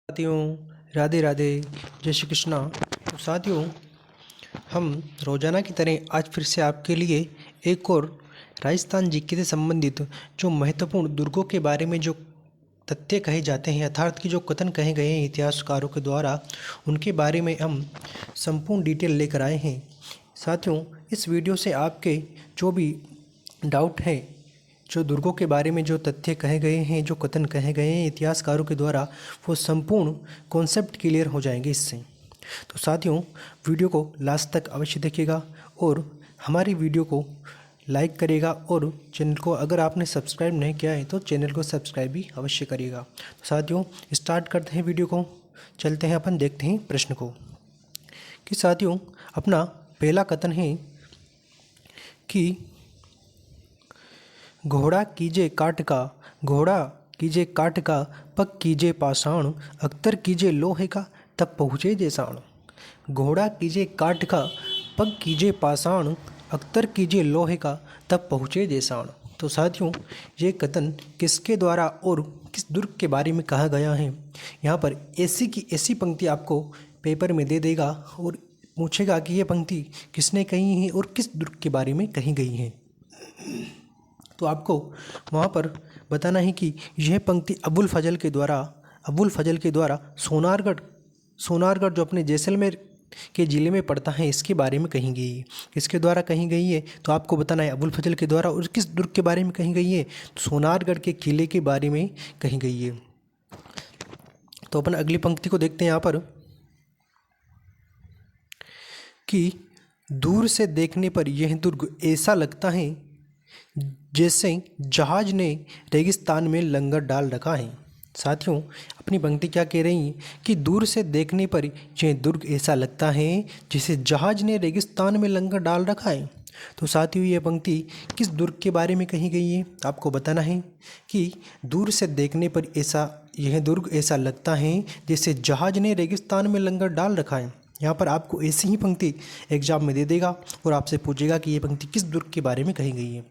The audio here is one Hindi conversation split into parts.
साथियों, राधे राधे, जय श्री कृष्णा। तो साथियों, हम रोजाना की तरह आज फिर से आपके लिए एक और राजस्थान जीके से संबंधित जो महत्वपूर्ण दुर्गों के बारे में जो तथ्य कहे जाते हैं अर्थात कि जो कथन कहे गए हैं इतिहासकारों के द्वारा, उनके बारे में हम संपूर्ण डिटेल लेकर आए हैं। साथियों, इस वीडियो से आपके जो भी डाउट हैं, जो दुर्गों के बारे में जो तथ्य कहे गए हैं, जो कथन कहे गए हैं इतिहासकारों के द्वारा, वो संपूर्ण कॉन्सेप्ट क्लियर हो जाएंगे इससे। तो साथियों, वीडियो को लास्ट तक अवश्य देखिएगा और हमारी वीडियो को लाइक करिएगा और चैनल को अगर आपने सब्सक्राइब नहीं किया है तो चैनल को सब्सक्राइब भी अवश्य करिएगा। तो साथियों, स्टार्ट करते हैं वीडियो को। चलते हैं, अपन देखते हैं प्रश्न को। कि साथियों, अपना पहला कथन है कि घोड़ा कीजे काट का, घोड़ा कीजे काट का, पग कीजे पाषाण, अख्तर कीजे लोहे का, तब पहुँचे जैसाण। घोड़ा कीजे काट का, पग कीजे पाषाण, अख्तर कीजे लोहे का, तब पहुँचे जैसाण। तो साथियों, ये कथन किसके द्वारा और किस दुर्ग के बारे में कहा गया है? यहाँ पर ऐसी की ऐसी पंक्ति आपको पेपर में दे देगा और पूछेगा कि ये पंक्ति किसने कही है और किस दुर्ग के बारे में कही गई है। तो आपको वहाँ पर बताना है कि यह पंक्ति अबुल फजल के द्वारा सोनारगढ़ जो अपने जैसलमेर के ज़िले में पड़ता है, इसके बारे में कही गई है। किसके द्वारा कही गई है? तो आपको बताना है अबुल फजल के द्वारा। और किस दुर्ग के बारे में कही गई है? तो सोनारगढ़ के किले के बारे में कही गई है। तो अपन अगली पंक्ति को देखते हैं यहाँ पर कि दूर से देखने पर यह दुर्ग ऐसा लगता है जैसे जहाज ने रेगिस्तान में लंगर डाल रखा है। साथियों, अपनी पंक्ति क्या कह रही है कि दूर से देखने पर यह दुर्ग ऐसा लगता है जैसे जहाज ने रेगिस्तान में लंगर डाल रखा है। तो साथियों, ये पंक्ति किस दुर्ग के बारे में कही गई है? आपको बताना है कि दूर से देखने पर यह दुर्ग ऐसा लगता है जैसे जहाज ने रेगिस्तान में लंगर डाल रखा है। यहाँ पर आपको ऐसी ही पंक्ति एग्जाम में दे देगा और आपसे पूछेगा कि ये पंक्ति किस दुर्ग के बारे में कही गई है।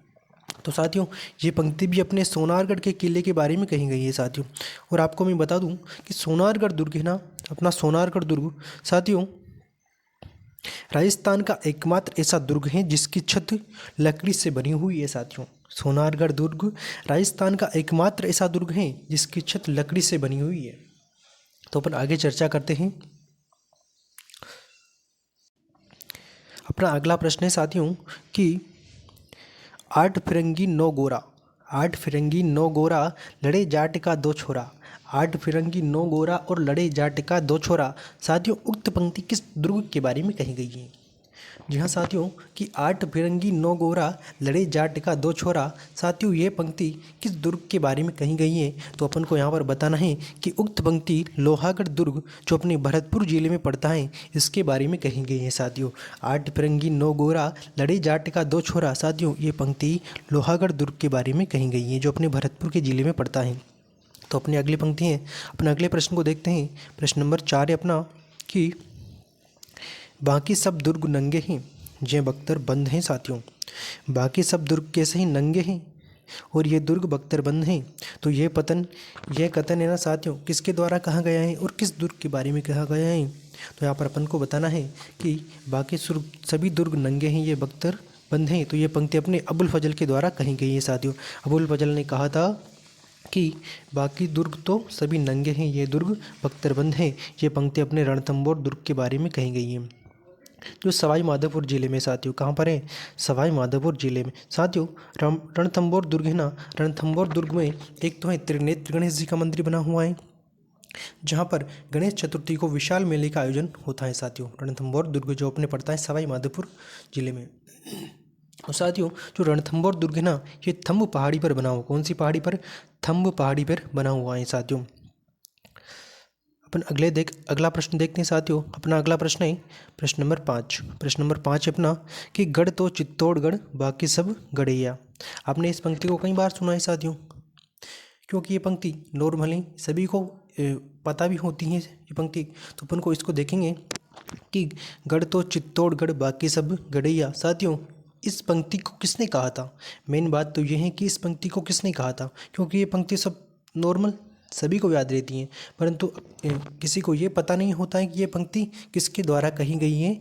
तो साथियों, ये पंक्ति भी अपने सोनारगढ़ के किले के बारे में कही गई है साथियों। और आपको मैं बता दूं कि सोनारगढ़ दुर्ग है ना, अपना सोनारगढ़ दुर्ग साथियों राजस्थान का एकमात्र ऐसा दुर्ग है जिसकी छत लकड़ी से बनी हुई है। साथियों, सोनारगढ़ दुर्ग राजस्थान का एकमात्र ऐसा दुर्ग है जिसकी छत लकड़ी से बनी हुई है। तो अपन आगे चर्चा करते हैं। अपना अगला प्रश्न है साथियों कि 8 फिरंगी 9 गोरा, 8 फिरंगी 9 गोरा, लड़े जाट का 2 छोरा। 8 फिरंगी 9 गोरा और लड़े जाट का 2 छोरा। साथियों, उक्त पंक्ति किस दुर्ग के बारे में कही गई है? जी हाँ साथियों, कि 8 फिरंगी 9 गोरा, लड़े जाट का 2 छोरा। साथियों, ये पंक्ति किस दुर्ग के बारे में कही गई है? तो अपन को यहाँ पर बताना है कि उक्त पंक्ति लोहागढ़ दुर्ग जो अपने भरतपुर जिले में पड़ता है, इसके बारे में कही गई है। साथियों, 8 फिरंगी 9 गोरा, लड़े जाट का 2 छोरा। साथियों, ये पंक्ति लोहागढ़ दुर्ग के बारे में कही गई है जो अपने भरतपुर के जिले में पड़ता है। तो अपनी अगली पंक्ति है, अपने अगले प्रश्न को देखते हैं। प्रश्न नंबर 4 है अपना कि बाकी सब दुर्ग नंगे हैं, जे बख्तर बंद हैं। साथियों, बाकी सब दुर्ग कैसे ही नंगे हैं और ये दुर्ग बख्तर बंद हैं। तो ये कथन है ना साथियों, किसके द्वारा कहा गया है और किस दुर्ग के बारे में कहा गया है? तो यहाँ पर अपन को बताना है कि बाकी सभी दुर्ग नंगे हैं, ये बख्तर बंद हैं। तो ये पंक्ति अपने अबुल फजल के द्वारा कही गई है। साथियों, अबुल फजल ने कहा था कि बाकी दुर्ग तो सभी नंगे हैं, ये दुर्ग बख्तर बंद हैं। ये पंक्ति अपने रणथंभौर दुर्ग के बारे में कही गई है जो सवाई माधोपुर जिले में। साथियों, कहाँ पर है? सवाई माधोपुर जिले में। साथियों, रणथंभौर दुर्ग है ना, रणथंभौर दुर्ग में एक तो है त्रिनेत्र गणेश जी का मंदिर बना हुआ है, जहाँ पर गणेश चतुर्थी को विशाल मेले का आयोजन होता है। साथियों, रणथंभौर दुर्ग जो अपने पड़ता है सवाई माधोपुर जिले में। और साथियों, जो रणथंभौर दुर्ग है ना, ये थंब पहाड़ी पर बना हुआ। कौन सी पहाड़ी पर? थंब पहाड़ी पर बना हुआ है। साथियों, अपन अगला प्रश्न देखते हैं। साथियों, अपना अगला प्रश्न है प्रश्न नंबर 5। प्रश्न नंबर 5 है अपना कि गढ़ तो चित्तौड़गढ़, बाकी सब गड़ैया। आपने इस पंक्ति को कई बार सुना है साथियों, क्योंकि ये पंक्ति नॉर्मली सभी को पता भी होती है ये पंक्ति। तो अपन को इसको देखेंगे कि गढ़ तो चित्तौड़गढ़, बाकी सब गड़ैया। साथियों, इस पंक्ति को किसने कहा था? मेन बात तो ये है कि इस पंक्ति को किसने कहा था, क्योंकि ये पंक्ति सब नॉर्मल सभी को याद रहती हैं, परंतु किसी को ये पता नहीं होता है कि ये पंक्ति किसके द्वारा कही गई है।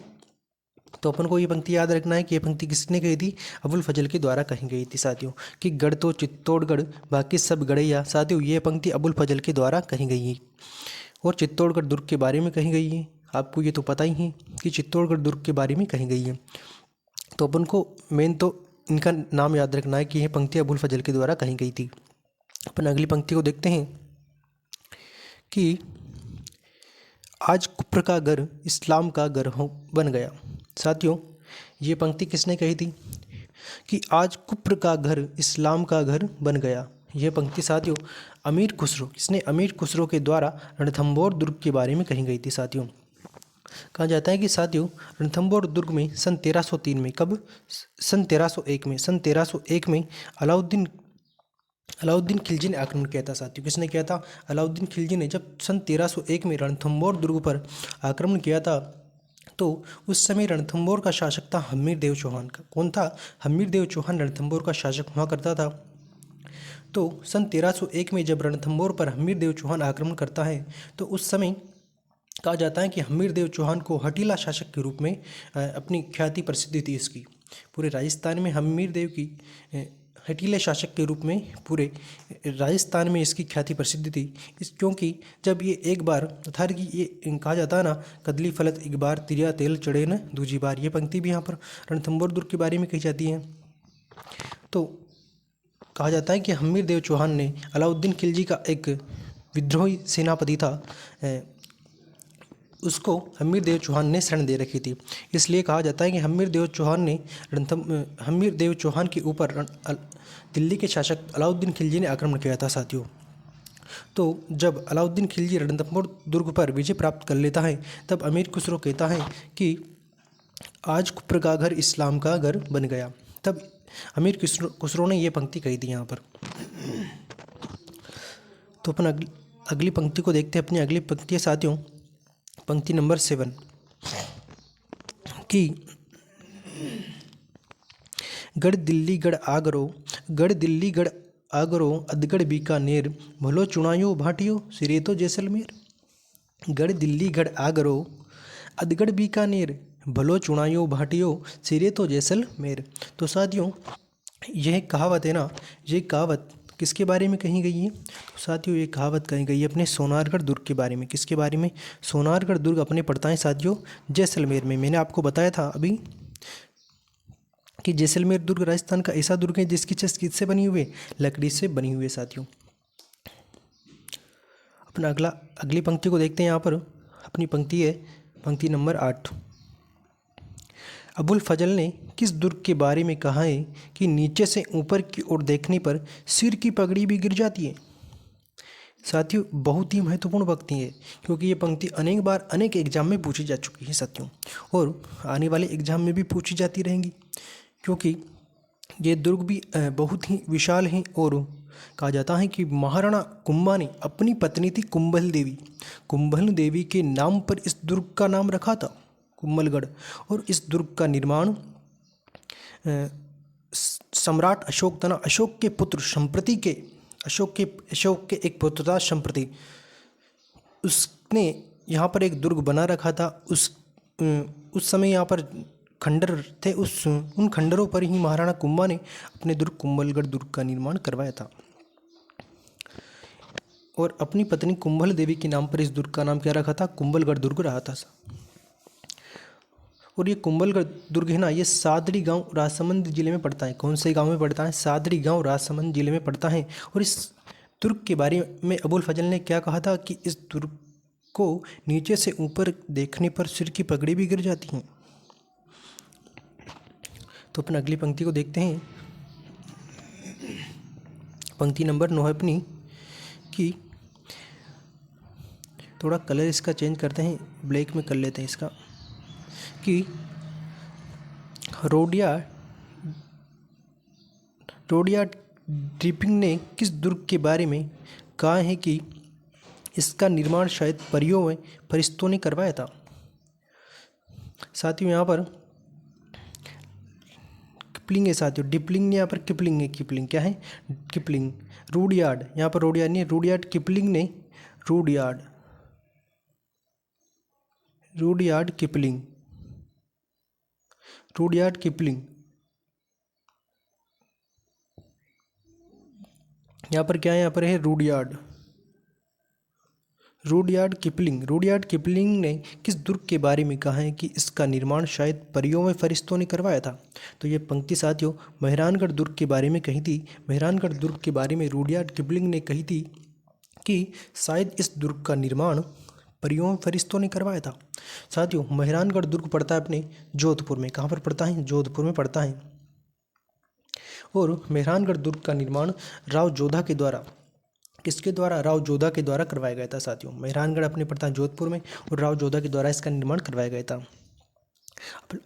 तो अपन को ये पंक्ति याद रखना है कि ये पंक्ति किसने कही थी, अबुल फजल के द्वारा कही गई थी साथियों, कि गढ़ तो चित्तौड़गढ़ बाकी सब गढ़ैया। साथियों ये पंक्ति अबुल फजल के द्वारा कही गई है और चित्तौड़गढ़ दुर्ग के बारे में कही गई है। आपको ये तो पता ही है कि चित्तौड़गढ़ दुर्ग के बारे में कही गई है। तो अपन को मेन तो इनका नाम याद रखना है कि यह पंक्ति अबुल फजल के द्वारा कही गई थी। अपन अगली पंक्ति को देखते हैं कि आज कुफ्र का घर इस्लाम का घर बन गया। साथियों ये पंक्ति किसने कही थी कि आज कुफ्र का घर इस्लाम का घर बन गया। यह पंक्ति साथियों अमीर खुसरो, किसने, अमीर खुसरो के द्वारा रणथंभौर दुर्ग के बारे में कही गई थी। साथियों कहा जाता है कि साथियों रणथंभौर दुर्ग में सन 1303 में, कब, सन 1301 में अलाउद्दीन खिलजी ने आक्रमण किया था। साथियों किसने किया था, अलाउद्दीन खिलजी ने जब सन 1301 में रणथंभौर दुर्ग पर आक्रमण किया था, तो उस समय रणथंभौर का शासक था हम्मीर देव चौहान का। कौन था, हम्मीर देव चौहान रणथंभौर का शासक हुआ करता था। तो सन 1301 में जब रणथंभौर पर हम्मीर देव चौहान आक्रमण करता है, तो उस समय कहा जाता है कि हम्मीर देव चौहान को हठीला शासक के रूप में अपनी ख्याति प्रसिद्धि थी इसकी। पूरे राजस्थान में हम्मीर देव की हठीले शासक के रूप में पूरे राजस्थान में इसकी ख्याति प्रसिद्ध थी। क्योंकि जब ये एक बार थार की ये कहा जाता है ना, कदली फलत एक बार तिरिया तेल चढ़े न दूजी बार, ये पंक्ति भी यहाँ पर रणथंभौर दुर्ग के बारे में कही जाती है। तो कहा जाता है कि हम्मीर देव चौहान ने अलाउद्दीन खिलजी का एक विद्रोही सेनापति था, उसको हम्मीर देव चौहान ने शरण दे रखी थी। इसलिए कहा जाता है कि हम्मीर देव चौहान के ऊपर दिल्ली के शासक अलाउद्दीन खिलजी ने आक्रमण किया था। साथियों तो जब अलाउद्दीन खिलजी रणथंभौर दुर्ग पर विजय प्राप्त कर लेता है, तब अमीर खुसरो कहता है कि आज कुफ्र का घर इस्लाम का घर बन गया। तब अमीर खुसरो ने ये पंक्ति कही थी यहाँ पर। तो अपन अगली पंक्ति को देखते हैं। अपनी अगली पंक्ति है साथियों पंक्ति नंबर 7 कि गढ़ दिल्ली गढ़ आगरो अदगढ़ बीकानेर भलो चुनायो भाटियो सिरे तो जैसलमेर। गढ़ दिल्ली गढ़ आगरो अदगढ़ बीकानेर भलो चुनायो भाटियो सिरे तो जैसलमेर। तो साथियों यह कहावत है ना, ये कहावत किसके बारे में कही गई है, तो साथियों ये कहावत कही गई है अपने सोनारगढ़ दुर्ग के बारे में। किसके बारे में, सोनारगढ़ दुर्ग अपने पड़ता है साथियों जैसलमेर में। मैंने आपको बताया था अभी कि जैसलमेर दुर्ग राजस्थान का ऐसा दुर्ग है जिसकी छत किससे बनी हुई है, लकड़ी से बनी हुई है। साथियों अपना अगली पंक्ति को देखते हैं। यहाँ पर अपनी पंक्ति है पंक्ति नंबर 8। अबुल फजल ने किस दुर्ग के बारे में कहा है कि नीचे से ऊपर की ओर देखने पर सिर की पगड़ी भी गिर जाती है। साथियों बहुत ही महत्वपूर्ण पंक्ति है, क्योंकि ये पंक्ति अनेक बार अनेक एग्जाम में पूछी जा चुकी है साथियों, और आने वाले एग्जाम में भी पूछी जाती रहेंगी, क्योंकि ये दुर्ग भी बहुत ही विशाल है। और कहा जाता है कि महाराणा कुंभा ने अपनी पत्नी थी कुंभल देवी के नाम पर इस दुर्ग का नाम रखा था कुंभलगढ़। और इस दुर्ग का निर्माण सम्राट अशोक तना, अशोक के पुत्र संप्रति के अशोक के एक पुत्र था संप्रति, उसने यहाँ पर एक दुर्ग बना रखा था। उस समय यहाँ पर खंडर थे, उन खंडरों पर ही महाराणा कुंभा ने अपने दुर्ग कुंभलगढ़ दुर्ग का निर्माण करवाया था। और अपनी पत्नी कुंभल देवी के नाम पर इस दुर्ग का नाम क्या रखा था, कुंभलगढ़ दुर्ग रहा था। और ये कुंभलगढ़ दुर्ग है ना, ये सादड़ी गांव राजसमंद जिले में पड़ता है। कौन से गांव में पड़ता है, सादड़ी गांव राजसमंद जिले में पड़ता है। और इस दुर्ग के बारे में अबुल फजल ने क्या कहा था कि इस दुर्ग को नीचे से ऊपर देखने पर सिर की पगड़ी भी गिर जाती हैं। तो अपन अगली पंक्ति को देखते हैं। पंक्ति नंबर 9 है अपनी कि थोड़ा कलर इसका चेंज करते हैं, ब्लैक में कर लेते हैं इसका, कि रोडिया ड्रिपिंग ने किस दुर्ग के बारे में कहा है कि इसका निर्माण शायद फरिश्तों ने करवाया था। साथियों यहाँ पर किपलिंग है साथियों, डिपलिंग यहाँ पर किपलिंग है। किपलिंग क्या है, किपलिंग रूडयार्ड, यहाँ पर रूडयार्ड नहीं, रूडयार्ड किपलिंग ने, Rudyard, Rudyard Kipling, Rudyard Kipling, यहाँ पर क्या है, यहाँ पर है Rudyard, Rudyard Kipling. Rudyard Kipling ने किस दुर्ग के बारे में कहा है कि इसका निर्माण शायद परियों में फरिश्तों ने करवाया था? तो ये पंक्ति साथियों मेहरानगढ़ दुर्ग के बारे में कही थी। मेहरानगढ़ दुर्ग के बारे में रूडयार्ड किपलिंग ने कही थी कि शायद इस दुर्ग का निर्माण परियों में फरिश्तों ने करवाया था। साथियों मेहरानगढ़ दुर्ग पड़ता है अपने जोधपुर में। कहाँ पर पड़ता है? जोधपुर में पड़ता है। और मेहरानगढ़ दुर्ग का निर्माण राव जोधा के द्वारा, किसके द्वारा? राव जोधा के द्वारा करवाया गया था। साथियों मेहरानगढ़ अपने पड़ता है जोधपुर में और राव जोधा के द्वारा इसका निर्माण करवाया गया था।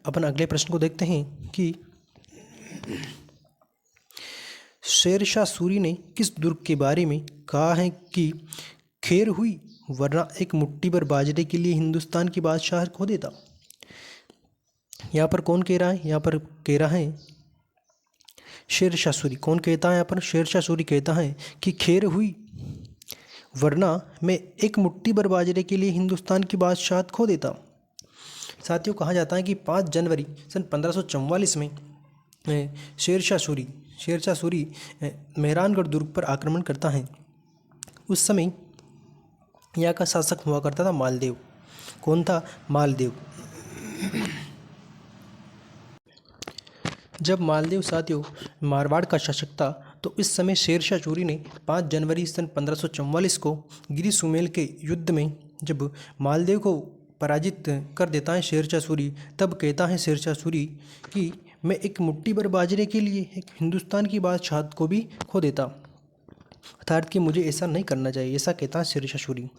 अपन अगले प्रश्न को देखते हैं कि शेरशाह सूरी ने किस दुर्ग के बारे में कहा है कि खैर हुई वरना एक मुट्ठी भर बाजरे के लिए हिंदुस्तान की बादशाह खो देता? यहाँ पर कौन कह रहा है? यहाँ पर कह रहा है शेरशाह सूरी। कौन कहता है यहाँ पर? शेरशाह सूरी कहता है कि खैर हुई वरना मैं एक मुट्ठी भर बाजरे के लिए हिंदुस्तान की बादशाहत खो देता। साथियों कहा जाता है कि 5 जनवरी सन 1544 में शेरशाह सूरी मेहरानगढ़ दुर्ग पर आक्रमण करता है। उस समय यहाँ का शासक हुआ करता था मालदेव। कौन था? मालदेव। जब मालदेव साथियों मारवाड़ का शासक था तो इस समय शेरशाह सूरी ने 5 जनवरी सन 1544 को गिरी सुमेल के युद्ध में जब मालदेव को पराजित कर देता है शेरशाह सूरी, तब कहता है शेरशाह सूरी कि मैं एक मुट्ठी भर बाजरे के लिए एक हिंदुस्तान की बादशाहत को भी खो देता, अर्थात कि मुझे ऐसा नहीं करना चाहिए, ऐसा कहता है शेरशाह सूरी।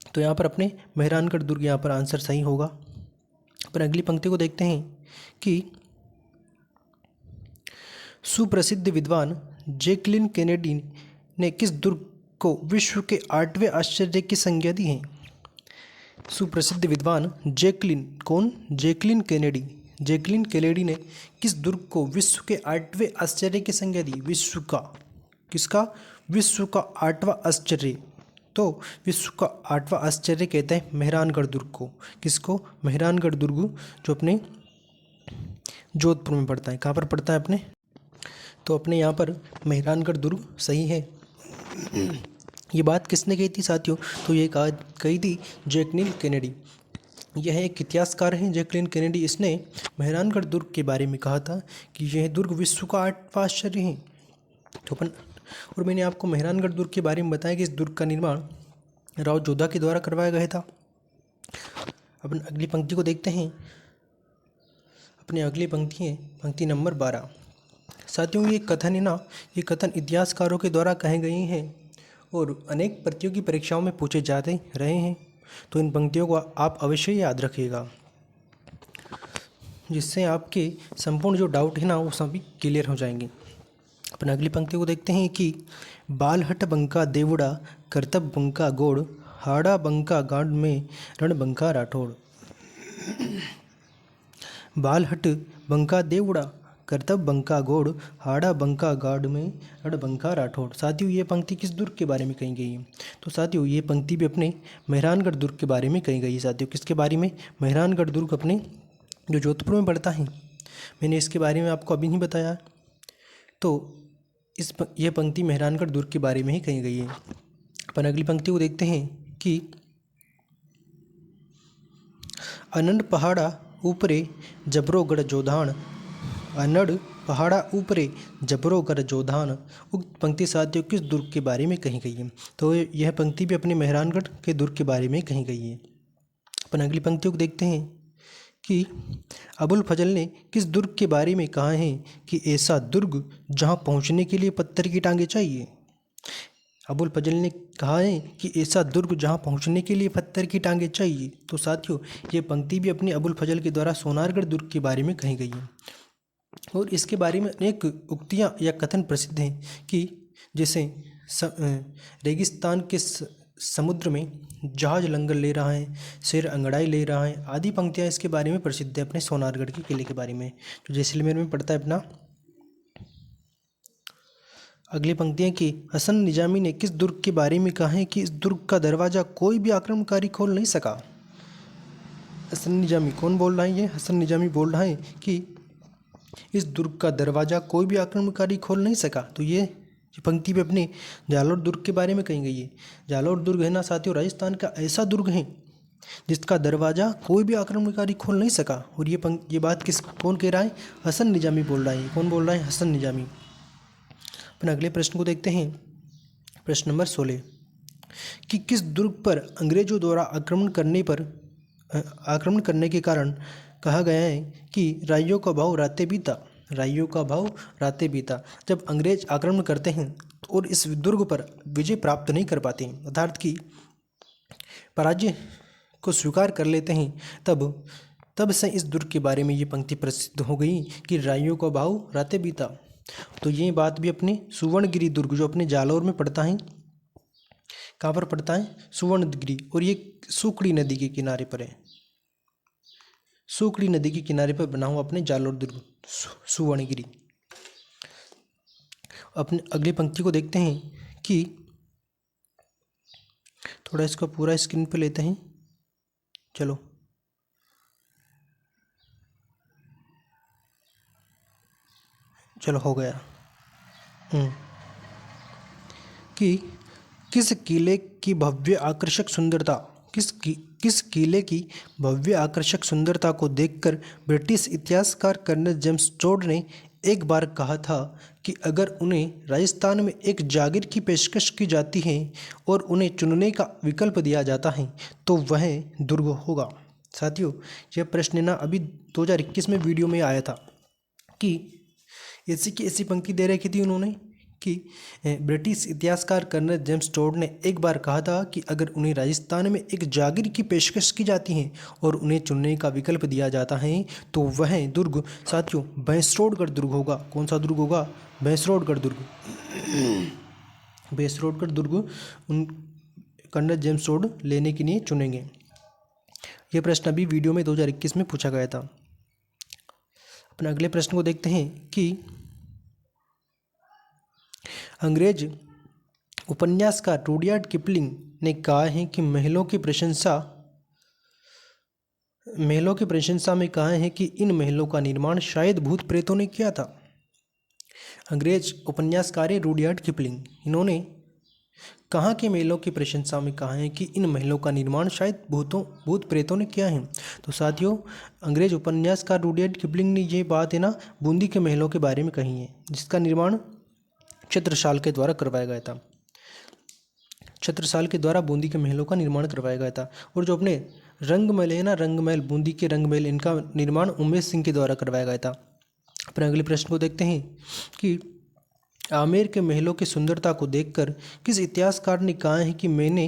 तो यहाँ पर अपने मेहरानगढ़ दुर्ग यहाँ पर आंसर सही होगा। पर अगली पंक्ति को देखते हैं कि सुप्रसिद्ध विद्वान जैकलिन केनेडी ने किस दुर्ग को विश्व के 8वें आश्चर्य की संज्ञा दी है? सुप्रसिद्ध विद्वान जैकलिन, कौन? Jacqueline Kennedy. जैकलिन केनेडी ने किस दुर्ग को विश्व के 8वें आश्चर्य की संज्ञा दी? विश्व का, किसका? विश्व का 8वां आश्चर्य। तो विश्व का 8वां आश्चर्य कहते हैं मेहरानगढ़ दुर्ग को। किसको? मेहरानगढ़ दुर्ग, जो अपने जोधपुर में पड़ता है। कहाँ पर पड़ता है? अपने, तो अपने यहाँ पर मेहरानगढ़ दुर्ग सही है। ये बात किसने कही थी साथियों? तो ये कही थी जैकलिन केनेडी। यह एक इतिहासकार हैं जैकलिन केनेडी। इसने मेहरानगढ़ दुर्ग के बारे में कहा था कि यह दुर्ग विश्व का 8वां आश्चर्य है। तो अपन, और मैंने आपको मेहरानगढ़ दुर्ग के बारे में बताया कि इस दुर्ग का निर्माण राव जोधा के द्वारा करवाया गया था। अपन अगली पंक्ति को देखते हैं। अपनी अगली पंक्ति है पंक्ति नंबर 12। साथियों ये कथन है ना, ये कथन इतिहासकारों के द्वारा कहे गए हैं और अनेक प्रतियोगी परीक्षाओं में पूछे जाते रहे हैं। तो इन पंक्तियों को आप अवश्य याद रखिएगा, जिससे आपके संपूर्ण जो डाउट है ना वो सभी क्लियर हो जाएंगे। अपन अगली पंक्ति को देखते हैं कि बालहट बंका देवड़ा करतब बंका गोड़ हाड़ा बंका गांड में रण बंका राठौड़। बालहट बंका देवड़ा करतब बंका गोड़ हाड़ा बंका गाड़ में रण बंका राठौड़। साथियों ये पंक्ति किस दुर्ग के बारे में कही गई है? तो साथियों ये पंक्ति भी अपने मेहरानगढ़ दुर्ग के बारे में कही गई है। साथियों किसके बारे में? मेहरानगढ़ दुर्ग अपने जो जोधपुर में पड़ता है। मैंने इसके बारे में आपको अभी नहीं बताया। तो यह पंक्ति मेहरानगढ़ दुर्ग के बारे में ही कही गई है। अपन अगली पंक्ति को देखते हैं कि अनंड पहाड़ा ऊपरे जबरोगढ़ जोधान, अनड़ पहाड़ा ऊपरे जबरोगढ़ जोधान। उक्त पंक्ति साथियों किस दुर्ग के बारे में कही गई है? तो यह पंक्ति भी अपने मेहरानगढ़ के दुर्ग के बारे में कही गई है। अपन अगली पंक्तियों को देखते हैं कि अबुल फजल ने किस दुर्ग के बारे में कहा है कि ऐसा दुर्ग जहां पहुंचने के लिए पत्थर की टांगे चाहिए। अबुल फजल ने कहा है कि ऐसा दुर्ग जहां पहुंचने के लिए पत्थर की टांगे चाहिए। तो साथियों ये पंक्ति भी अपने अबुल फजल के द्वारा सोनारगढ़ दुर्ग के बारे में कही गई है। और इसके बारे में अनेक उक्तियाँ या कथन प्रसिद्ध हैं कि जैसे रेगिस्तान के समुद्र में जहाज लंगर ले रहा है, शेर अंगड़ाई ले रहा है, आदि पंक्तियाँ इसके बारे में प्रसिद्ध है अपने सोनारगढ़ के किले के बारे में, जो जैसलमेर में पड़ता है अपना। अगली पंक्तियाँ कि हसन निजामी ने किस दुर्ग के बारे में कहा है कि इस दुर्ग का दरवाज़ा कोई भी आक्रमणकारी खोल नहीं सका। हसन निजामी कौन बोल रहा है? ये हसन निजामी बोल रहा है कि इस दुर्ग का दरवाज़ा कोई भी आक्रमणकारी खोल नहीं सका। तो ये पंक्ति पे अपने जालोर दुर्ग के बारे में कही गई है। जालोर दुर्ग है ना साथियों, राजस्थान का ऐसा दुर्ग है जिसका दरवाज़ा कोई भी आक्रमणकारी खोल नहीं सका। और ये बात कौन कह रहा है? हसन निजामी बोल रहा है। कौन बोल रहा है? हसन निजामी। अपने अगले प्रश्न को देखते हैं, प्रश्न नंबर 16 कि किस दुर्ग पर अंग्रेजों द्वारा आक्रमण करने के कारण कहा गया है कि राइयों का भाव रातें बीता। राइयों का भाव रातें बीता। जब अंग्रेज आक्रमण करते हैं और इस दुर्ग पर विजय प्राप्त नहीं कर पाते हैं, अर्थात कि पराजय को स्वीकार कर लेते हैं, तब से इस दुर्ग के बारे में ये पंक्ति प्रसिद्ध हो गई कि राइयों का भाव रातें बीता। तो ये बात भी अपने सुवर्णगिरी दुर्ग जो अपने जालौर में पड़ता है, कहाँ पर पड़ता है? सुवर्णगिरी। और ये सुकड़ी नदी के किनारे पर है। सुकड़ी नदी के किनारे पर बना हुआ अपने जालौर दुर्ग सुवर्णगिरी। अपने अगली पंक्ति को देखते हैं कि थोड़ा इसका पूरा स्क्रीन पे लेते हैं। चलो हो गया। कि किस किले की भव्य आकर्षक सुंदरता किस किले की भव्य आकर्षक सुंदरता को देखकर ब्रिटिश इतिहासकार कर्नल जेम्स टोड ने एक बार कहा था कि अगर उन्हें राजस्थान में एक जागीर की पेशकश की जाती है और उन्हें चुनने का विकल्प दिया जाता है तो वह दुर्ग होगा। साथियों, यह प्रश्न ना अभी 2021 में वीडियो में आया था कि ऐसी की ऐसी पंक्ति दे रखी थी उन्होंने कि ब्रिटिश इतिहासकार कर्नल जेम्स टोड ने एक बार कहा था कि अगर उन्हें राजस्थान में एक जागीर की पेशकश की जाती है और उन्हें चुनने का विकल्प दिया जाता है तो वह दुर्ग साथियों भैंसरोडगढ़ दुर्ग होगा। कौन सा दुर्ग होगा? भैंसरोडगढ़ दुर्ग। भैंसरोडगढ़ दुर्ग उन कर्नल जेम्स टोड लेने के लिए चुनेंगे। यह प्रश्न अभी वीडियो में 2021 में पूछा गया था। अपने अगले प्रश्न को देखते हैं कि अंग्रेज उपन्यासकार रुडयार्ड किपलिंग ने कहा है कि महलों की प्रशंसा में कहा है कि इन महलों का निर्माण शायद भूत प्रेतों ने किया था। अंग्रेज उपन्यासकार रुडयार्ड किपलिंग, इन्होंने कहाँ के महलों की प्रशंसा में कहा है कि इन महलों का निर्माण शायद भूत प्रेतों ने किया है। तो साथियों, अंग्रेज उपन्यासकार रुडयार्ड किपलिंग ने ये बात है ना बूंदी के महलों के बारे में कही है, जिसका निर्माण छत्रसाल के द्वारा करवाया गया था। छत्रसाल के द्वारा बूंदी के महलों का निर्माण करवाया गया था। और जो अपने रंगमहल है ना, रंगमहल, बूंदी के रंगमहल, इनका निर्माण उमेश सिंह के द्वारा करवाया गया था। अपने अगले प्रश्न को देखते हैं कि आमेर के महलों की सुंदरता को देखकर किस इतिहासकार ने कहा है कि मैंने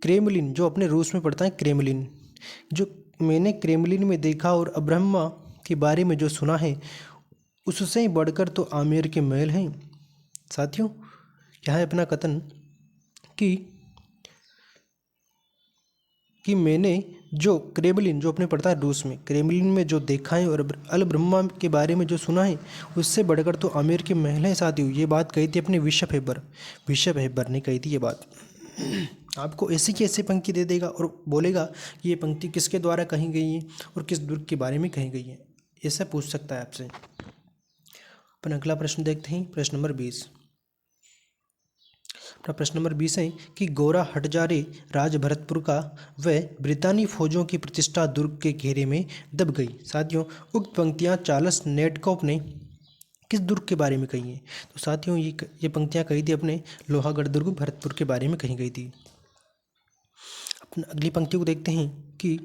क्रेमलिन, जो अपने रूस में पड़ता है क्रेमलिन, जो मैंने क्रेमलिन में देखा और अब्रह्मा के बारे में जो सुना है उससे ही बढ़कर तो आमेर के महल हैं। साथियों, यहाँ है अपना कथन कि मैंने जो क्रेमलिन, जो अपने पड़ता है रूस में, क्रेमलिन में जो देखा है और अल ब्रह्मा के बारे में जो सुना है उससे बढ़कर तो आमेर के महल हैं। साथियों, ये बात कही थी अपने बिशप हेबर ने कही थी ये बात। आपको ऐसी की ऐसी पंक्ति दे देगा और बोलेगा कि ये पंक्ति किसके द्वारा कही गई है और किस दुर्ग के बारे में कही गई है, ऐसा पूछ सकता है आपसे। अपन अगला प्रश्न देखते हैं, प्रश्न नंबर 20। प्रश्न नंबर 20 है कि गोरा हटजारे राज भरतपुर का व ब्रितानी फौजों की प्रतिष्ठा दुर्ग के घेरे में दब गई। साथियों, उक्त पंक्तियां चार्ल्स नेटकॉप ने किस दुर्ग के बारे में कही है? तो साथियों, ये पंक्तियां कही थी अपने लोहागढ़ दुर्ग भरतपुर के बारे में कही गई थी। अपनी अगली पंक्ति को देखते हैं कि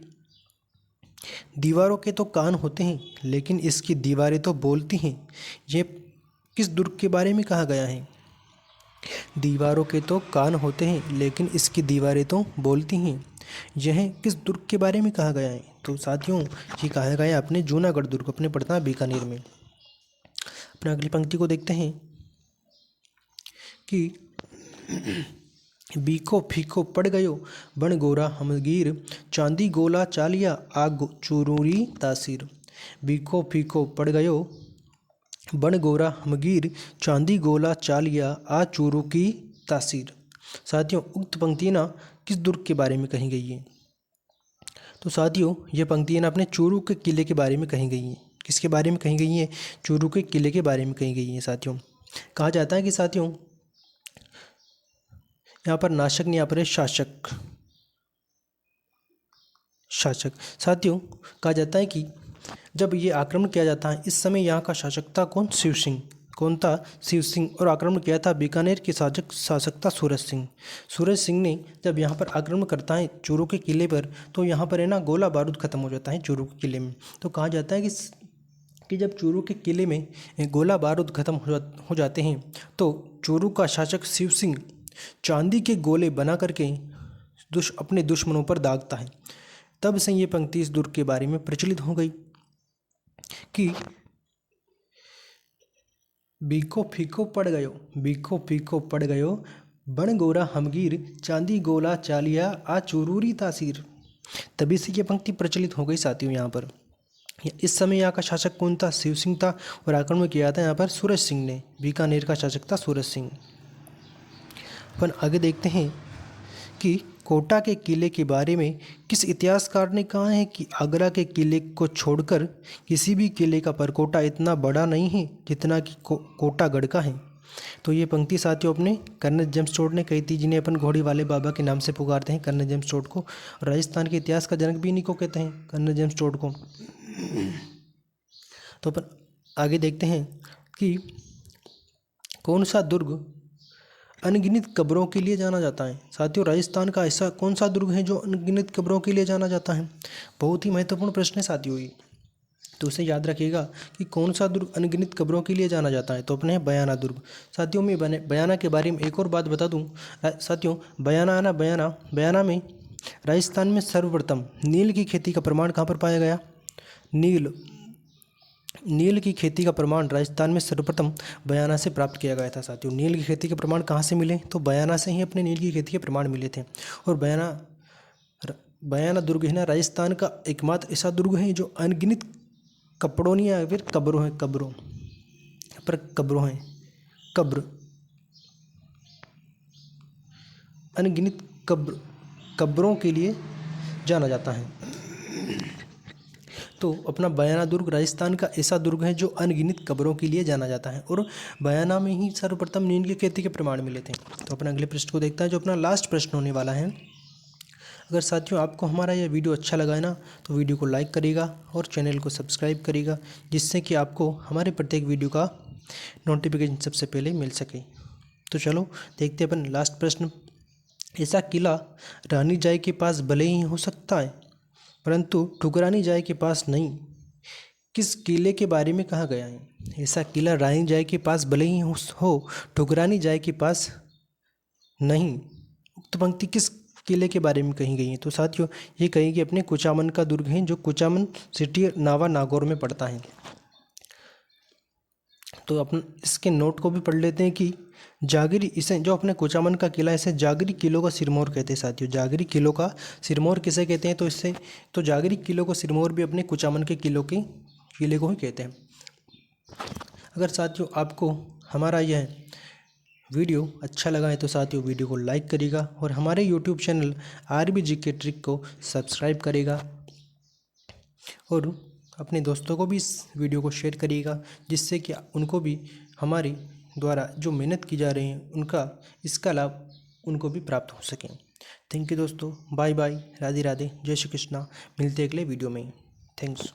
दीवारों के तो कान होते हैं लेकिन इसकी दीवारें तो बोलती हैं। ये किस दुर्ग के बारे में कहा गया है? दीवारों के तो कान होते हैं लेकिन इसकी दीवारें तो बोलती हैं। यह किस दुर्ग के बारे में कहा गया है? तो साथियों, ये कहा गया है अपने जूनागढ़ दुर्ग, अपने पड़ता है बीकानेर में। अपने अगली पंक्ति को देखते हैं कि बीको फीको पड़ गयो बन गोरा हमगीर, चांदी गोला चालिया आग चूरूरी तासीर। बीको फीको पड़ गयो बन गोरा हमगीर चांदी गोला चालिया आ चूरू की तासीर। साथियों उक्त पंक्तियाँ ना किस दुर्ग के बारे में कही गई हैं? तो साथियों ये पंक्तियाँ ना अपने चूरू के किले के बारे में कही गई हैं। किसके बारे में कही गई हैं? चूरू के किले के बारे में कही गई हैं। साथियों कहा जाता है कि साथियों यहाँ पर नाशक नहीं, यहाँ पर है शासक। शासक साथियों कहा जाता है कि जब ये आक्रमण किया जाता है इस समय यहाँ का शासक था कौन? शिव सिंह। कौन था? शिव सिंह। और आक्रमण किया था बीकानेर के शासक था सूरज सिंह। सूरज सिंह ने जब यहाँ पर आक्रमण करता है चूरू के किले पर तो यहाँ पर है ना गोला बारूद खत्म हो जाता है चूरू के किले में। तो कहा जाता है कि जब चूरू के किले में गोला बारूद खत्म हो जाते हैं तो चूरू का शासक शिव सिंह चांदी के गोले बना करके अपने दुश्मनों पर दागता है। तब से ये पंक्ति इस दुर्ग के बारे में प्रचलित हो गई कि बीको फीको पड़ गयो बन गोरा हमगीर चांदी गोला चालिया आ चूरूरी तासीर। तभी से ये पंक्ति प्रचलित हो गई साथियों। यहाँ पर इस समय यहाँ का शासक कौन था? शिव सिंह था। और आक्रमण किया था यहाँ पर सूरज सिंह ने। बीकानेर का शासक था सूरज सिंह। अपन आगे देखते हैं कि कोटा के किले के बारे में किस इतिहासकार ने कहा है कि आगरा के किले को छोड़कर किसी भी किले का परकोटा इतना बड़ा नहीं है जितना कि कोटागढ़ का है। तो ये पंक्ति साथियों अपने कर्नल जेम्स टोड ने कही थी, जिन्हें अपन घोड़ी वाले बाबा के नाम से पुकारते हैं, कर्नल जेम्स टोड को। राजस्थान के इतिहास का जनक भी इन्हीं को कहते हैं, कर्नल जेम्स टोड को। तो अपन आगे देखते हैं कि कौन सा दुर्ग अनगिनत कब्रों के लिए जाना जाता है। साथियों राजस्थान का ऐसा कौन सा दुर्ग है जो अनगिनत कब्रों के लिए जाना जाता है? बहुत ही महत्वपूर्ण प्रश्न है साथियों ये, तो उसे याद रखिएगा कि कौन सा दुर्ग अनगिनत कब्रों के लिए जाना जाता है। तो अपने बयाना दुर्ग। साथियों मैं बयाना के बारे में एक और बात बता दूं। साथियों बयाना में राजस्थान में सर्वप्रथम नील की खेती का प्रमाण कहाँ पर पाया गया? नील की खेती का प्रमाण राजस्थान में सर्वप्रथम बयाना से प्राप्त किया गया था। साथियों नील की खेती के प्रमाण कहाँ से मिले? तो बयाना से ही अपने नील की खेती के प्रमाण मिले थे। और बयाना दुर्ग है ना राजस्थान का एकमात्र ऐसा दुर्ग है जो अनगिनत कपड़ों नहीं या फिर कब्रों हैं, कब्र अनगिनत कब्रों के लिए जाना जाता है। तो अपना बयाना दुर्ग राजस्थान का ऐसा दुर्ग है जो अनगिनत कब्रों के लिए जाना जाता है। और बयाना में ही सर्वप्रथम नील की खेती के प्रमाण मिले थे। तो अपना अगले प्रश्न को देखता है जो अपना लास्ट प्रश्न होने वाला है। अगर साथियों आपको हमारा यह वीडियो अच्छा लगा है ना तो वीडियो को लाइक करिएगा और चैनल को सब्सक्राइब करिएगा, जिससे कि आपको हमारे प्रत्येक वीडियो का नोटिफिकेशन सबसे पहले मिल सके। तो चलो देखते हैं अपन लास्ट प्रश्न। ऐसा किला रानी जाय के पास भले ही हो सकता है परंतु ठुकरानी जाय के पास नहीं, किस किले के बारे में कहा गया है? ऐसा किला रानी जाय के पास भले ही हो ठुकरानी जाय के पास नहीं, उक्त पंक्ति किस किले के बारे में कही गई है? तो साथियों ये कही कि अपने कुचामन का दुर्ग है जो कुचामन सिटी नावा नागौर में पड़ता है। तो अपन इसके नोट को भी पढ़ लेते हैं कि जागीरी, इसे जो अपने कुचामन का किला इसे जागीरी किलों का सिरमौर कहते हैं। साथियों जागीरी किलों का सिरमौर किसे कहते हैं? तो जागीरी किलों को सिरमौर भी अपने कुचामन के किले को ही कहते हैं। अगर साथियों आपको हमारा यह वीडियो अच्छा लगा है तो साथियों वीडियो को लाइक करिएगा और हमारे यूट्यूब चैनल RBGK ट्रिक को सब्सक्राइब करेगा और अपने दोस्तों को भी इस वीडियो को शेयर करिएगा, जिससे कि उनको भी हमारी द्वारा जो मेहनत की जा रही है उनका इसका लाभ उनको भी प्राप्त हो सके। थैंक यू दोस्तों, बाय बाय, राधे राधे, जय श्री कृष्णा। मिलते हैं अगले वीडियो में। थैंक्स।